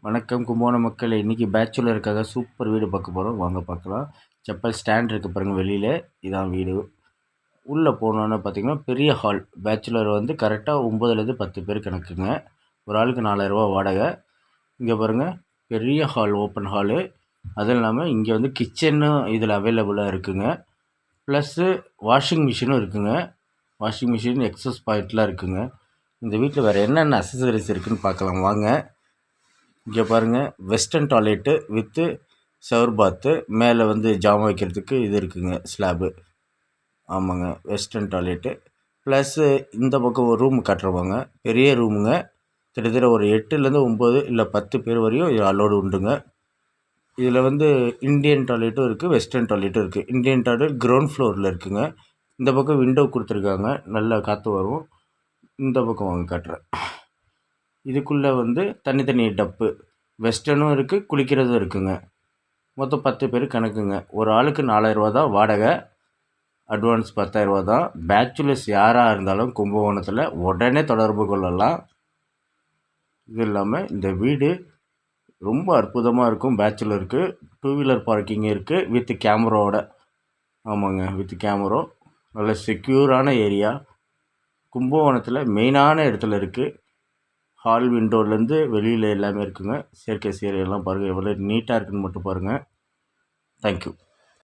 வணக்கம் கும்போணம் மக்களே. இன்றைக்கி பேச்சுலருக்காக சூப்பர் வீடு பார்க்க போகிறோம். வாங்க பார்க்கலாம். செப்பல் ஸ்டாண்ட் இருக்குது பாருங்கள் வெளியில். இதான் வீடு. உள்ளே போனோன்னு பார்த்திங்கன்னா பெரிய ஹால். பேச்சுலர் வந்து கரெக்டாக 9லேருந்து 10 பேர் கணக்குங்க. ஒரு ஆளுக்கு 4000 வாடகை. இங்கே பாருங்கள், பெரிய ஹால், ஓப்பன் ஹாலு. அதுவும் இல்லாமல் இங்கே வந்து கிச்சனும் இதில் அவைலபிளாக இருக்குதுங்க. ப்ளஸ்ஸு வாஷிங் மிஷினும் இருக்குதுங்க. வாஷிங் மிஷின் எக்ஸஸ் பாயிண்ட்லாம் இருக்குதுங்க. இந்த வீட்டில் வேறு என்னென்ன அக்சசரிஸ் இருக்குதுன்னு பார்க்கலாம் வாங்க. இங்கே பாருங்கள், வெஸ்டர்ன் டாய்லெட்டு வித்து ஷவர் பாத்து. மேலே வந்து ஜாமான் வைக்கிறதுக்கு இது இருக்குதுங்க, ஸ்லாபு. ஆமாங்க, வெஸ்டர்ன் டாய்லெட்டு. ப்ளஸ்ஸு இந்த பக்கம் ஒரு ரூம் காட்டுறவாங்க. பெரிய ரூமுங்க. கிட்டத்தட்ட ஒரு 8லேருந்து 9 இல்லை 10 பேர் வரையும் இது அலோடு உண்டுங்க. இதில் வந்து இந்தியன் டாய்லெட்டும் இருக்குது, வெஸ்டர்ன் டாய்லெட்டும் இருக்குது. இந்தியன் டாய்லெட் கிரவுண்ட் ஃப்ளோரில் இருக்குதுங்க. இந்த பக்கம் விண்டோ கொடுத்துருக்காங்க, நல்லா காற்று வரும். இந்த பக்கம் வாங்க காட்டுறேன். இதுக்குள்ளே வந்து தனித்தனி டப்பு, வெஸ்டர்னும் இருக்குது, குளிக்கிறதும் இருக்குதுங்க. மொத்தம் 10 பேர் கணக்குங்க. ஒரு ஆளுக்கு 4000 தான் வாடகை. அட்வான்ஸ் 10,000 தான். பேச்சுலர்ஸ் யாராக இருந்தாலும் கும்பகோணத்தில் உடனே தொடர்பு கொள்ளலாம். இது இல்லாமல் இந்த வீடு ரொம்ப அற்புதமாக இருக்கும். பேச்சுலருக்கு 2 வீலர் பார்க்கிங் இருக்குது வித் கேமராவோட. ஆமாங்க, வித் கேமரா. நல்ல செக்யூரான ஏரியா. கும்பகோணத்தில் மெயினான இடத்துல இருக்குது. ஹால் விண்டோலேருந்து வெளியில் எல்லாமே இருக்குதுங்க. சேர்க்கை சீரியெல்லாம் பாருங்கள் எவ்வளோ நீட்டாக இருக்குதுன்னு மட்டும் பாருங்கள். தேங்க்யூ.